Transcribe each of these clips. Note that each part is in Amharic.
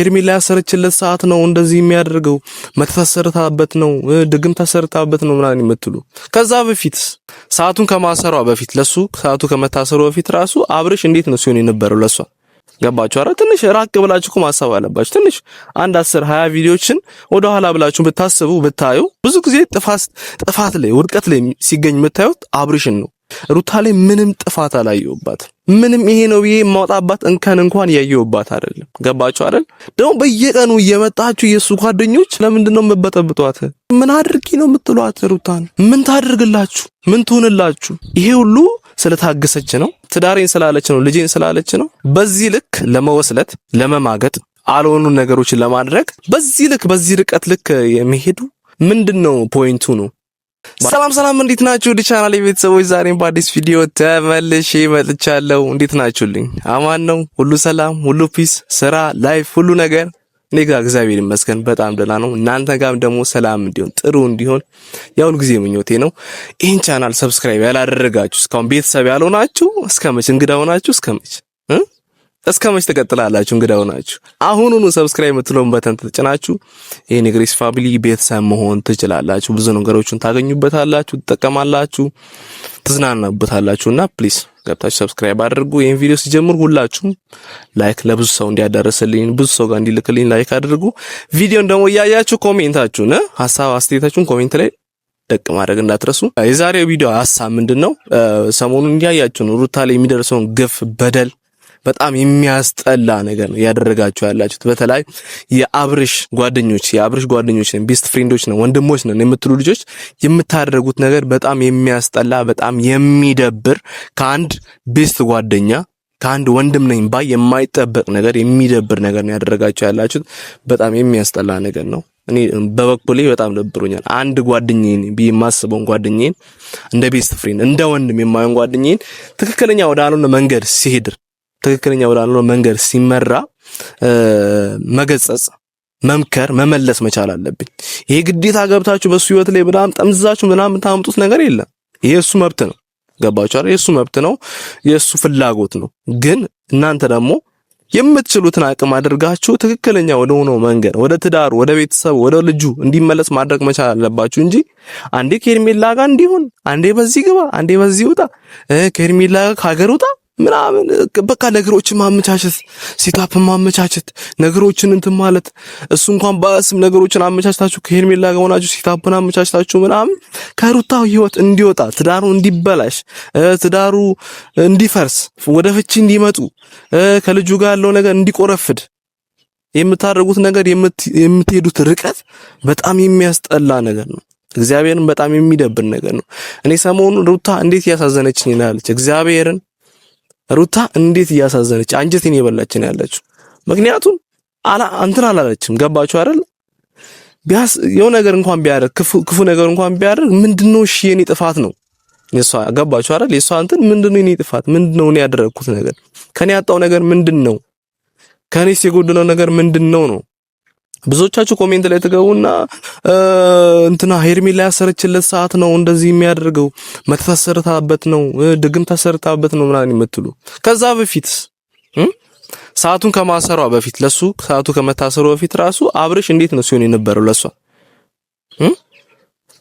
ሄርሜላ ያሰረችለት ሰዓት ነው እንደዚህ የሚያደርገው መተሰርታበት ነው ድግም ተሰርታበት ነው ምናምን የምትሉ ከዛ በፊት ሰዓቱን ከማሰሯ በፊት ለሱ ሰዓቱ ከመታሰሩ በፊት ራሱ አብርሽ እንዴት ነው ሲሆን የነበረው ለሷ ገባችሁ? አረ ትንሽ ራቅ ብላችሁ ማሰብ አለባችሁ። ትንሽ አንድ 10 20 ቪዲዮችን ወደ ኋላ ብላችሁ ብታስቡ ብታዩ ብዙ ጊዜ ጥፋት ላይ ውድቀት ላይ ሲገኝ የምታዩት አብርሽን ነው። ሩታ ላይ ምንም ጥፋት አላየውባት። ምንም ይሄ ነው ብዬ የማውጣባት እንከን እንኳን ያየውባት አይደለም። ገባችሁ አይደል? ደግሞ በየቀኑ እየመጣችሁ የሱ ጓደኞች ለምንድነው መበጠብጧት? ምን አድርጊ ነው የምትሏት? ሩታን ምን ታድርግላችሁ? ምን ትሆንላችሁ? ይሄ ሁሉ ስለታገሰች ነው፣ ትዳሬን ስላለች ነው፣ ልጄን ስላለች ነው። በዚህ ልክ ለመወስለት ለመማገጥ አልሆኑ ነገሮችን ለማድረግ በዚህ ርቀት ልክ የሚሄዱ ምንድነው ፖይንቱ ነው? ሰላም እንዴት ናችሁ? ቻናሌ ቤተሰቦች ዛሬም በአዲስ ቪዲዮ ተመልሼ መጥቻለሁ። እንዴት ናችሁልኝ? አማን ነው? ሁሉ ሰላም፣ ሁሉ ፒስ፣ ስራ፣ ላይፍ፣ ሁሉ ነገር እኔ ጋር እግዚአብሔር ይመስገን በጣም ደህና ነው። እናንተ ጋርም ደግሞ ሰላም እንዲሆን ጥሩ እንዲሆን ያው ጊዜ ምኞቴ ነው። ይህን ቻናል ሰብስክራይብ ያላደረጋችሁ እስካሁን ቤተሰብ ያልሆናችሁ እስከመች እንግዳ ሆናችሁ እስከመች ተቀጥላላችሁ? እንግዳ ሆናችሁ አሁኑኑ ሰብስክራይብ የምትለውን በተን ተጭናችሁ ይሄን ግሬስ ፋሚሊ ቤተሰብ መሆን ትችላላችሁ። ብዙ ነገሮችን ታገኙበታላችሁ፣ ትጠቀማላችሁ፣ ትዝናናበታላችሁና ፕሊዝ ገብታችሁ ሰብስክራይብ አድርጉ። ይሄን ቪዲዮ ሲጀምሩ ሁላችሁም ላይክ ለብዙ ሰው እንዲያዳርስልኝ ብዙ ሰው ጋር እንዲልክልኝ ላይክ አድርጉ። ቪዲዮን ደግሞ እያያችሁ ኮሜንታችሁን ሐሳብ አስተያየታችሁን ኮሜንት ላይ ደቅ ማድረግ እንዳትረሱ። የዛሬው ቪዲዮ ሐሳብ ምንድነው? ሰሞኑን እያያችሁ ነው ሩታ ላይ የሚደርሰውን ግፍ በደል በጣም የሚያስጠላ ነገር ነው ያደረጋችሁ ያላችሁት። በተለይ የአብርሽ ጓደኞች ነን፣ ቤስት ፍሬንዶች ነን፣ ወንድሞች ነን የምትሉ ልጆች የምታደርጉት ነገር በጣም የሚያስጠላ በጣም የሚደብር ከአንድ ቤስት ጓደኛ ከአንድ ወንድም ነኝ ባይ የማይጠበቅ ነገር የሚደብር ነገር ነው ያደረጋችሁ ያላችሁት። በጣም የሚያስጠላ ነገር ነው። እኔ በበኩሌ በጣም ደብሮኛል። አንድ ጓደኛዬን ቢማስበው ጓደኛዬን እንደ ቤስት ፍሬንድ እንደ ወንድም የማይሆን ጓደኛዬን ትክክለኛ ወዳልሆነ መንገድ ሲሄድ ትክክለኛ ወዳልሆነ መንገድ ሲመራ መገጸጽ፣ መምከር፣ መመለስ መቻል አለብኝ። ይሄ ግዴታ ገብታችሁ በሱ ህይወት ላይ በጣም ጠምዛችሁ ምናምን ታምጡት ነገር የለም። ይሄ እሱ መብት ነው። ገባችሁ አይደል? የሱ መብት ነው፣ የሱ ፍላጎት ነው። ግን እናንተ ደግሞ የምትችሉትን አቅም አድርጋችሁ ትክክለኛ ወደ ሆነው መንገድ ወደ ትዳሩ፣ ወደ ቤተሰቡ፣ ወደ ልጁ እንዲመለስ ማድረግ መቻል አለባችሁ እንጂ አንዴ ከሄርሜላ ጋር እንዲሆን አንዴ በዚህ ግባ አንዴ በዚህ ውጣ ከሄርሜላ ጋር ከሀገር ውጣ ምናምን በቃ ነገሮችን ማመቻቸት፣ ሲታፕ ማመቻቸት፣ ነገሮችን እንትን ማለት እሱ እንኳን ባስም ነገሮችን አመቻችታችሁ ከሄርሜላ ጋር ሆናችሁ ሲታፕን አመቻችታችሁ ምናምን ከሩታ ህይወት እንዲወጣ ትዳሩ እንዲበላሽ ትዳሩ እንዲፈርስ ወደ ፍቺ እንዲመጡ ከልጁ ጋር ያለው ነገር እንዲቆረፍድ የምታደርጉት ነገር የምትሄዱት ርቀት በጣም የሚያስጠላ ነገር ነው። እግዚአብሔርን በጣም የሚደብር ነገር ነው። እኔ ሰሞኑን ሩታ እንዴት ያሳዘነችኝ ናለች። እግዚአብሔርን ሩታ እንዴት እያሳዘነች አንጀቴን የበላችን ያለችው። ምክንያቱም እንትን አላለችም። ገባችሁ አይደል? ቢያስ የሆነ ነገር እንኳን ቢያደርግ ክፉ ነገር እንኳን ቢያደርግ ምንድነው እሺ የኔ ጥፋት ነው የሷ። ገባችሁ አይደል? የሷ እንትን ምንድነው የኔ ጥፋት ምንድነው እኔ ያደረኩት ነገር ከኔ ያጣው ነገር ምንድነው ከኔስ የጎደለው ነገር ምንድነው ነው። ብዙዎቻችሁ ኮሜንት ላይ ተገቡና እንትና ሄርሜላ ያሰረችለት ሰዓት ነው እንደዚህ የሚያደርገው መተሰርታበት ነው ድግም ተሰርታበት ነው ምናምን የምትሉ ከዛ በፊት ሰዓቱን ከማሰሯ በፊት ለሱ ሰዓቱ ከመታሰሩ በፊት ራሱ አብርሽ እንዴት ነው ሲሆን የነበረው ለሷ?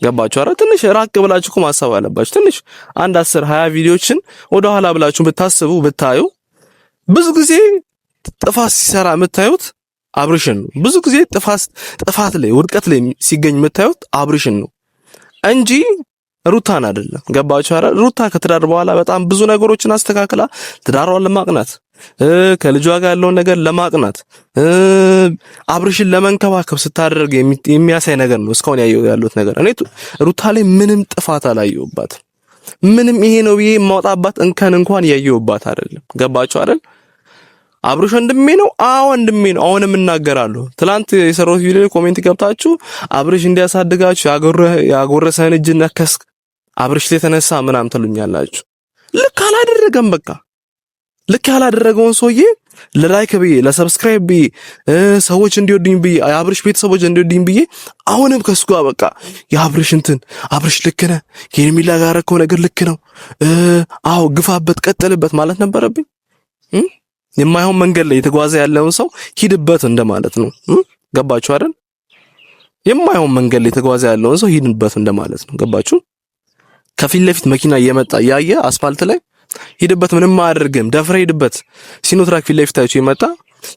ገባችሁ አይደል? ትንሽ ራቅ ብላችሁ ማሰብ አለባችሁ። ትንሽ አንድ 10 20 ቪዲዮችን ወደ ኋላ ብላችሁ ብታስቡ ብታዩ ብዙ ጊዜ ጥፋት ሲሰራ የምታዩት አብርሽን ነው። ብዙ ጊዜ ጥፋት ላይ ውድቀት ላይ ሲገኝ የምታዩት አብርሽን ነው እንጂ ሩታን አይደለም። ገባችሁ አይደል? ሩታ ከትዳር በኋላ በጣም ብዙ ነገሮችን አስተካክላ ትዳሯን ለማቅናት ከልጇ ጋር ያለውን ነገር ለማቅናት አብርሽን ለመንከባከብ ስታደርግ የሚያሳይ ነገር ነው እስካሁን ያሉት ነገር። እኔ ሩታ ላይ ምንም ጥፋት አላየውባት። ምንም ይሄ ነው ብዬ የማውጣባት እንከን እንኳን ያየውባት አይደለም። ገባችሁ አይደል? አብርሽ ወንድሜ ነው። ወንድሜ ነው። አሁንም እናገራለሁ። ትላንት የሰራሁት ቪዲዮ ኮሜንት ገብታችሁ አብርሽ እንዲያሳድጋችሁ ያጎረሰን እጅ ነከስክ አብርሽ ላይ ተነሳ ምናምን ትሉኛላችሁ። ልክ አላደረገም። በቃ ልክ ያላደረገውን ሰውዬ ለላይክ ብዬ ለሰብስክራይብ ብዬ ሰዎች እንዲወዱኝ ብዬ የአብርሽ ቤተሰቦች እንዲወዱኝ ብዬ አሁንም ከሱ ጋር በቃ የአብርሽ እንትን አብርሽ ልክ ነህ ሄርሜላ ጋር እኮ ነገር ልክ ነው ግፋበት ቀጥልበት ማለት ነበረብኝ። የማይሆን መንገድ ላይ የተጓዘ ያለውን ሰው ሂድበት እንደማለት ነው። ገባችሁ አይደል? የማይሆን መንገድ ላይ የተጓዘ ያለውን ሰው ሂድበት እንደማለት ነው። ገባችሁ? ከፊት ለፊት መኪና እየመጣ ያየ አስፋልት ላይ ሂድበት፣ ምንም አያደርግም፣ ደፍረ ሂድበት። ሲኖትራክ ፊት ለፊታችሁ የመጣ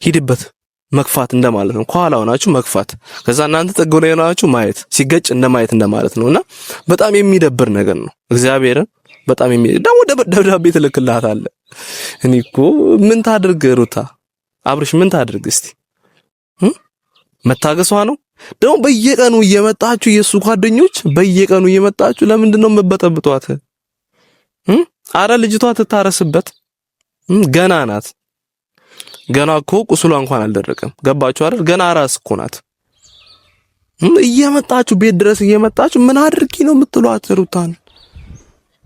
ሂድበት መግፋት እንደማለት ነው። ከኋላ ሆናችሁ መግፋት፣ ከዛ እናንተ ጥግ ላይ ሆናችሁ ማየት፣ ሲገጭ እንደማየት እንደማለት ነውና በጣም የሚደብር ነገር ነው። እግዚአብሔርን በጣም ደግሞ ደብዳቤ ትልክልሃታለህ። እኔ እኮ ምን ታድርግ ሩታ፣ አብርሽ ምን ታድርግ እስቲ? መታገሷ ነው ደግሞ። በየቀኑ እየመጣችሁ የሱ ጓደኞች በየቀኑ እየመጣችሁ ለምንድን ነው የምትበጠብጧት? አረ ልጅቷ ትታረስበት፣ ገና ናት። ገና እኮ ቁስሏ እንኳን አልደረቀም። ገባችሁ አይደል? ገና ራስ እኮ ናት። እየመጣችሁ ቤት ድረስ እየመጣችሁ ምን አድርጊ ነው የምትሏት ሩታን?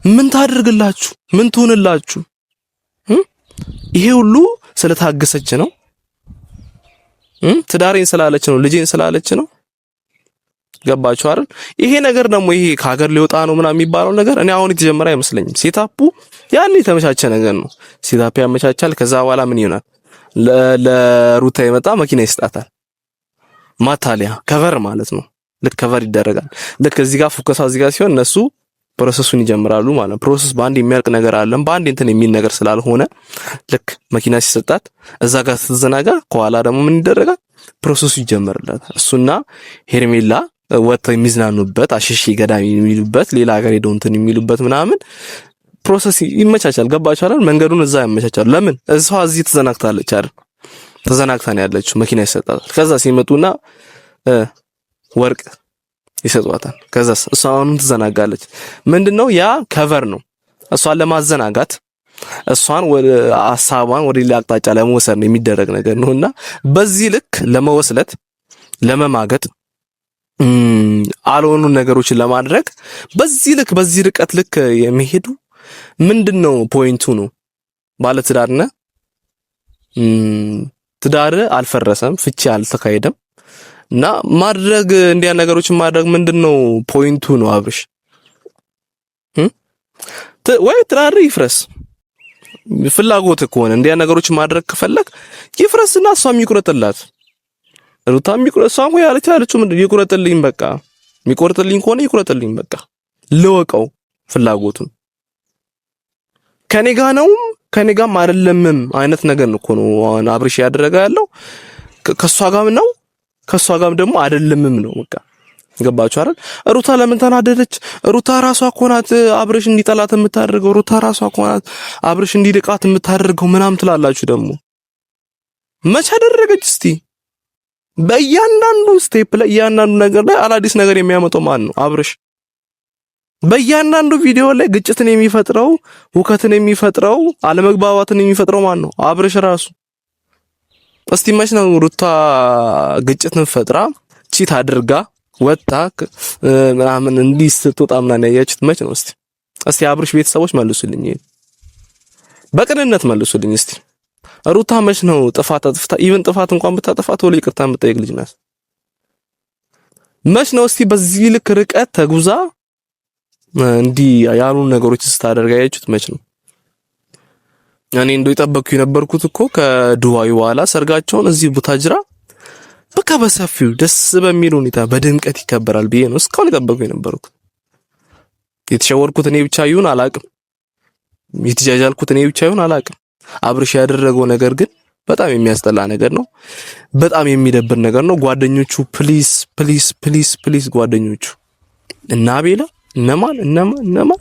ምን ታድርግላችሁ? ምን ትሆንላችሁ? ይሄ ሁሉ ስለታገሰች ነው? ትዳሬን ስላለች ነው? ልጄን ስላለች ነው? ገባችሁ አይደል? ይሄ ነገር ደግሞ ይሄ ከሀገር ሊወጣ ነው ምናምን የሚባለው ነገር እኔ አሁን የተጀመረ አይመስለኝም። ሴታፑ ያን የተመቻቸ ነገር ነው። ሴታፕ ያመቻቻል። ከዛ በኋላ ምን ይሆናል? ለሩታ የመጣ መኪና ይስጣታል። ማታሊያ ከቨር ማለት ነው። ልክ ከቨር ይደረጋል። ልክ እዚህ ጋር ፉከሳ እዚህ ጋር ሲሆን እነሱ ፕሮሰሱን ይጀምራሉ ማለት ነው። ፕሮሰስ በአንድ የሚያልቅ ነገር አይደለም። በአንድ እንትን የሚል ነገር ስላልሆነ ልክ መኪና ሲሰጣት እዛ ጋር ስትዘናጋ ከኋላ ደግሞ ምን ይደረጋል? ፕሮሰሱ ይጀምርላታል። እሱና ሄርሜላ ወጥተው የሚዝናኑበት አሽሺ ገዳሚ የሚሉበት ሌላ ሀገር ሄደው እንትን የሚሉበት ምናምን ፕሮሰስ ይመቻቻል። ገባችሁ አይደል? መንገዱን እዛ ያመቻቻል። ለምን እሷ እዚህ ተዘናግታለች አይደል? ተዘናግታ ነው ያለችው። መኪና ይሰጣታል። ከዛ ሲመጡና ወርቅ ይሰጧታል። ከዛስ እሷ አሁንም ትዘናጋለች። ምንድነው ያ ከቨር ነው። እሷን ለማዘናጋት እሷን ወደ ሐሳቧን ወደ ሌላ አቅጣጫ ለመወሰድ ነው የሚደረግ ነገር ነውና በዚህ ልክ ለመወስለት ለመማገጥ አልሆኑ ነገሮችን ለማድረግ በዚህ ልክ በዚህ ርቀት ልክ የሚሄዱ ምንድነው ፖይንቱ ነው? ባለ ትዳርነ ትዳር አልፈረሰም፣ ፍቺ አልተካሄደም እና ማድረግ እንዲያ ነገሮችን ማድረግ ምንድነው ፖይንቱ ነው? አብርሽ ወይ ትዳር ይፍረስ ፍላጎት ከሆነ እንዲያ ነገሮችን ማድረግ ከፈለክ ይፍረስና እሷም ይቁረጥላት። ሩታም ይቁረጥ። እሷም ወይ ያለችው ምንድነው? ይቁረጥልኝ በቃ። የሚቆርጥልኝ ከሆነ ይቁረጥልኝ በቃ። ልወቀው ፍላጎቱን ከኔ ጋር ነው ከኔ ጋርም አይደለምም አይነት ነገር ነው እኮ ነው አሁን አብርሽ ያደረገ ያለው። ከሷ ጋርም ነው ከሷ ጋርም ደግሞ አይደለምም ነው በቃ። ገባችሁ አይደል? ሩታ ለምን ተናደደች? ሩታ ራሷ እኮ ናት አብርሽ እንዲጠላት የምታደርገው። ሩታ ራሷ እኮ ናት አብርሽ እንዲርቃት የምታደርገው ምናምን ትላላችሁ ደግሞ። መቼ አደረገች እስቲ? በእያንዳንዱ ስቴፕ ላይ እያንዳንዱ ነገር ላይ አዳዲስ ነገር የሚያመጣው ማን ነው? አብርሽ። በእያንዳንዱ ቪዲዮ ላይ ግጭትን የሚፈጥረው ውከትን የሚፈጥረው አለመግባባትን የሚፈጥረው ማን ነው? አብርሽ ራሱ። እስቲ መች ነው ሩታ ግጭትን ፈጥራ ቺት አድርጋ ወጣ ምናምን እንዲህ ስትወጣ ምናምን ያያችሁት መች ነው? እስቲ አብርሽ ቤተሰቦች መልሱልኝ፣ በቅንነት መልሱልኝ እስቲ። ሩታ መች ነው ጥፋት አጥፍታ ኢቭን ጥፋት እንኳን ብታጠፋ ቶሎ ይቅርታ የምትጠይቅ ልጅ ናት? መች ነው እስቲ በዚህ ልክ ርቀት ተጉዛ እንዲህ ያሉ ነገሮች ስታደርጋ ያያችሁት መች ነው? እኔ እንደው የጠበቅኩ የነበርኩት እኮ ከዱባይ በኋላ ሰርጋቸውን እዚህ ቡታጅራ በቃ በሰፊው ደስ በሚል ሁኔታ በድምቀት ይከበራል ብዬ ነው እስካሁን የጠበቅኩ የነበርኩት። የተሸወርኩት እኔ ብቻ ይሁን አላቅም፣ የተጃጃልኩት እኔ ብቻ ይሁን አላቅም። አብርሽ ያደረገው ነገር ግን በጣም የሚያስጠላ ነገር ነው። በጣም የሚደብር ነገር ነው። ጓደኞቹ ፕሊስ ፕሊስ ፕሊስ ፕሊስ ጓደኞቹ እና ቤላ እነማን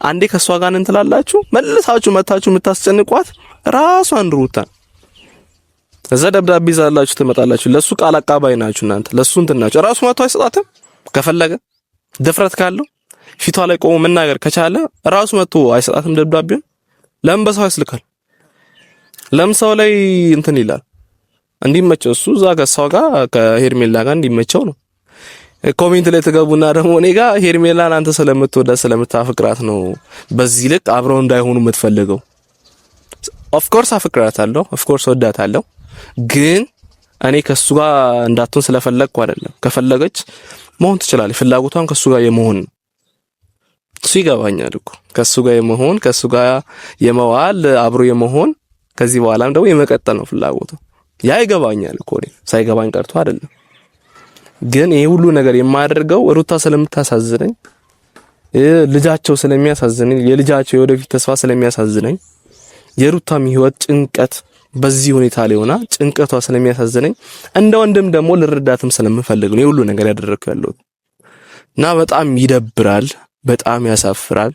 አንዴ ከሷ ጋር እንትላላችሁ መልሳችሁ መታችሁ የምታስጨንቋት ራሷን ሩታን እዛ ደብዳቤ ይዛላችሁ ትመጣላችሁ። ለሱ ቃል አቃባይ ናችሁ እናንተ። ለሱ እንትን ናችሁ። ራሱ መጥቶ አይሰጣትም? ከፈለገ ድፍረት ካለው ፊቷ ላይ ቆሞ መናገር ከቻለ ራሱ መጥቶ አይሰጣትም ደብዳቤውን? ለምን በሰው ያስልካል? ለምን ሰው ላይ እንትን ይላል? እንዲመቸው እሱ እዛ ከሷ ጋር ከሄርሜላ ጋር እንዲመቸው ነው። ኮሜንት ላይ ተገቡና ደግሞ እኔ ጋር ሄርሜላን አንተ ስለምትወዳት ስለምታፈቅራት ነው በዚህ ልክ አብረው እንዳይሆኑ የምትፈልገው። ኦፍ ኮርስ አፈቅራታለሁ፣ ኦፍ ኮርስ ወዳታለሁ። ግን እኔ ከሱ ጋር እንዳትሆን ስለፈለግኩ አይደለም። ከፈለገች መሆን ትችላለች። ፍላጎቷን ከሱ ጋር የመሆን እሱ ይገባኛል እኮ ከሱ ጋር የመሆን ከሱ ጋር የመዋል አብሮ የመሆን ከዚህ በኋላም ደግሞ የመቀጠል ነው ፍላጎቱ። ያ ይገባኛል እኮ እኔ ሳይገባኝ ቀርቶ አይደለም። ግን ይሄ ሁሉ ነገር የማያደርገው ሩታ ስለምታሳዝነኝ፣ ልጃቸው ስለሚያሳዝነኝ፣ የልጃቸው የወደፊት ተስፋ ስለሚያሳዝነኝ፣ የሩታም ህይወት ጭንቀት በዚህ ሁኔታ ላይ ሆና ጭንቀቷ ስለሚያሳዝነኝ፣ እንደ ወንድም ደግሞ ልረዳትም ስለምፈልግ ነው ሁሉ ነገር ያደረኩት ያለው እና በጣም ይደብራል፣ በጣም ያሳፍራል።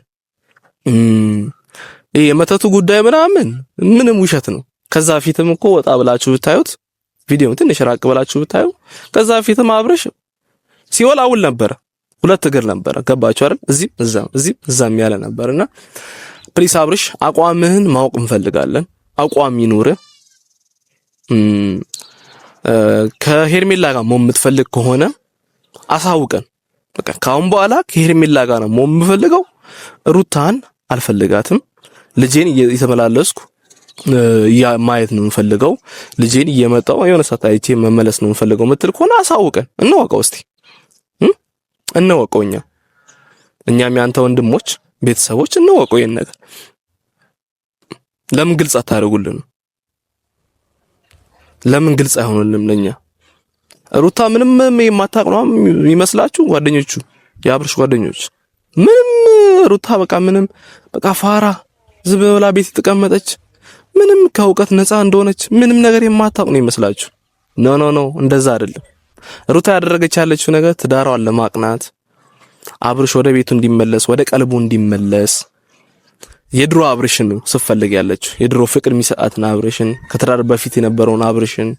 ይሄ የመተቱ ጉዳይ ምንም ውሸት ነው። ከዛ ፊትም እኮ ወጣ ብላችሁ ብታዩት ቪዲዮ ትንሽ ራቅ ብላችሁ ብታዩ ከዛ ፊትም አብርሽ ሲወላውል ነበር። ሁለት እግር ነበር። ገባችሁ አይደል? እዚህም እዛም ያለ ነበርና ፕሊስ አብርሽ አቋምህን ማወቅ እንፈልጋለን። አቋም ይኑርህ። ከሄርሜላ ጋር መሆን የምትፈልግ ከሆነ አሳውቀን። በቃ ካሁን በኋላ ከሄርሜላ ጋር ነው መሆን የምፈልገው፣ ሩታን አልፈልጋትም። ልጄን እየተመላለስኩ ማየት ነው የምፈልገው። ልጄን እየመጣው የሆነ ሰዓት አይቼ መመለስ ነው የምፈልገው ምትል ከሆነ አሳውቀን፣ እንወቀው። እስቲ እንወቀው። እኛም ያንተ ወንድሞች ቤተሰቦች እንወቀው። ይሄን ነገር ለምን ግልጽ አታደርጉልን? ለምን ግልጽ አይሆንልንም ለኛ? ሩታ ምንም የማታውቅ ነው የሚመስላችሁ? ጓደኞቹ የአብርሽ ጓደኞች ምንም ሩታ በቃ ፋራ ዝም ብላ ቤት የተቀመጠች ምንም ከእውቀት ነፃ እንደሆነች ምንም ነገር የማታውቅ ነው ይመስላችሁ? ኖ እንደዛ አይደለም። ሩታ ያደረገች ያለችው ነገር ትዳሯን ለማቅናት አብርሽ ወደ ቤቱ እንዲመለስ ወደ ቀልቡ እንዲመለስ የድሮ አብርሽን ነው ስትፈልግ ያለችው። የድሮ ፍቅር የሚሰጣትን አብርሽን፣ ከትዳር በፊት የነበረውን አብርሽን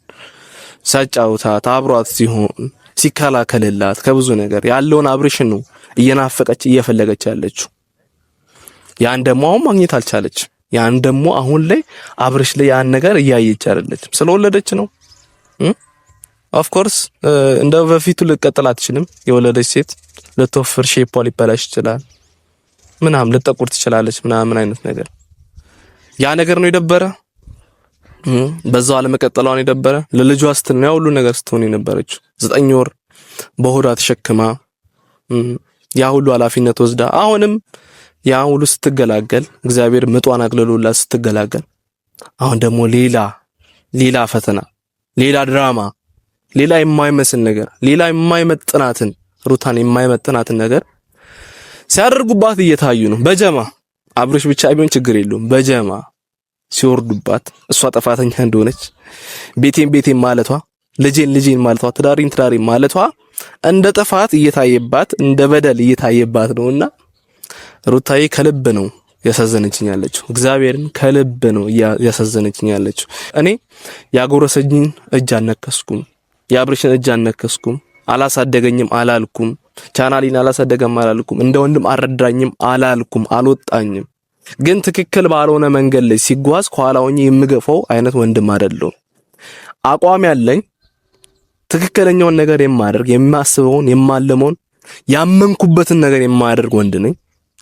ሳጫውታት አብሯት ሲሆን ሲከላከልላት ከብዙ ነገር ያለውን አብርሽን ነው እየናፈቀች እየፈለገች ያለችው። ያን ደግሞ አሁን ማግኘት አልቻለች። ያን ደግሞ አሁን ላይ አብርሽ ላይ ያን ነገር እያየች አይደለችም። ስለወለደች ነው። ኦፍ ኮርስ እንደ በፊቱ ልትቀጥል አትችልም። የወለደች ሴት ልትወፍር፣ ሼፓ ሊበላሽ ይችላል፣ ልትጠቁር ትችላለች ምናምን አይነት ነገር። ያ ነገር ነው የደበረ። በዛው አለመቀጠሏን የደበረ። ለልጇ ስትል ነው ሁሉ ነገር ስትሆን የነበረችው። 9 ወር በሆዷ ተሸክማ ያ ሁሉ ኃላፊነት ወስዳ አሁንም ያ ሁሉ ስትገላገል እግዚአብሔር ምጧን አቅልሎላት ስትገላገል፣ አሁን ደግሞ ሌላ ፈተና፣ ሌላ ድራማ፣ ሌላ የማይመስል ነገር፣ ሌላ የማይመጥናትን ሩታን የማይመጥናትን ነገር ሲያደርጉባት እየታዩ ነው። በጀማ አብርሽ ብቻ ቢሆን ችግር የለውም። በጀማ ሲወርዱባት እሷ ጥፋተኛ እንደሆነች ቤቴን ማለቷ፣ ልጄን ማለቷ፣ ትዳሬን ማለቷ እንደ ጥፋት እየታየባት እንደ በደል እየታየባት ነውና ሩታዬ ከልብ ነው ያሳዘነችኝ ያለችው። እግዚአብሔርን ከልብ ነው ያሳዘነችኝ ያለችው። እኔ ያጎረሰኝን እጅ አልነከስኩም፣ የአብርሽን እጅ አልነከስኩም፣ አላሳደገኝም አላልኩም፣ ቻናሊን አላሳደገም አላልኩም፣ እንደ ወንድም አልረዳኝም አላልኩም፣ አልወጣኝም። ግን ትክክል ባልሆነ መንገድ ላይ ሲጓዝ ከኋላውኝ የምገፋው አይነት ወንድም አይደለሁም። አቋም ያለኝ ትክክለኛውን ነገር የማደርግ የማስበውን የማለመውን ያመንኩበትን ነገር የማደርግ ወንድ ነኝ።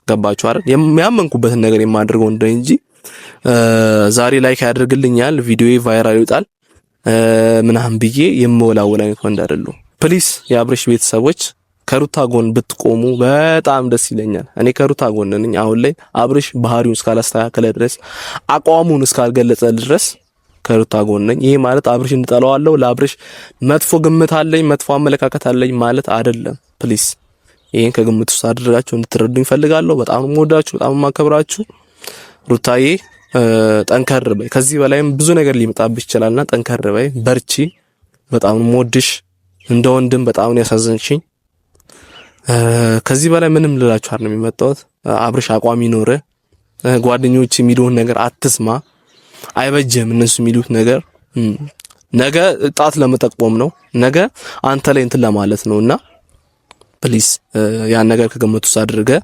ገባችሁ አይደል? ያመንኩበትን ነገር የማደርግ ወንድ ነኝ እንጂ ዛሬ ላይክ ያደርግልኛል ቪዲዮዬ ቫይራል ይወጣል ምናምን ብዬ የምወላወል አይነት ወንድ አይደለሁም። ፕሊስ የአብርሽ ቤተሰቦች ከሩታ ጎን ብትቆሙ በጣም ደስ ይለኛል። እኔ ከሩታ ጎን ነኝ። አሁን ላይ አብርሽ ባህሪውን እስካላስተካከለ ድረስ አቋሙን እስካልገለጸ ድረስ ከሩታ ጎን ነኝ። ይሄ ማለት አብርሽ እንጠላዋለሁ፣ ለአብርሽ መጥፎ ግምት አለኝ፣ መጥፎ አመለካከት አለኝ ማለት አይደለም። ፕሊስ ይሄን ከግምት ውስጥ አድርጋችሁ እንድትረዱኝ ፈልጋለሁ። በጣም የምወዳችሁ፣ በጣም የማከብራችሁ። ሩታዬ ጠንከር በይ። ከዚህ በላይም ብዙ ነገር ሊመጣብሽ ይችላልና ጠንከር በይ፣ በርቺ። በጣም የምወድሽ እንደ ወንድም በጣም ነው ያሳዘንሽኝ። ከዚህ በላይ ምንም ልላችሁ አይደለም የመጣሁት። አብርሽ አቋም ይኖር። ጓደኞች የሚሉን ነገር አትስማ፣ አይበጀም። እነሱ የሚሉት ነገር ነገ ጣት ለመጠቆም ነው፣ ነገ አንተ ላይ እንትን ለማለት ነውና ፕሊስ ያን ነገር ከግምት ውስጥ አድርገህ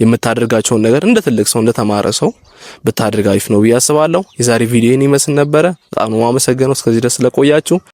የምታደርጋቸውን ነገር እንደ ትልቅ ሰው እንደ ተማረ ሰው ብታደርግ አሪፍ ነው ብዬ አስባለሁ። የዛሬ ቪዲዮ ይመስል ነበረ። በጣም ነው የማመሰግነው እስከዚህ ድረስ ስለቆያችሁ።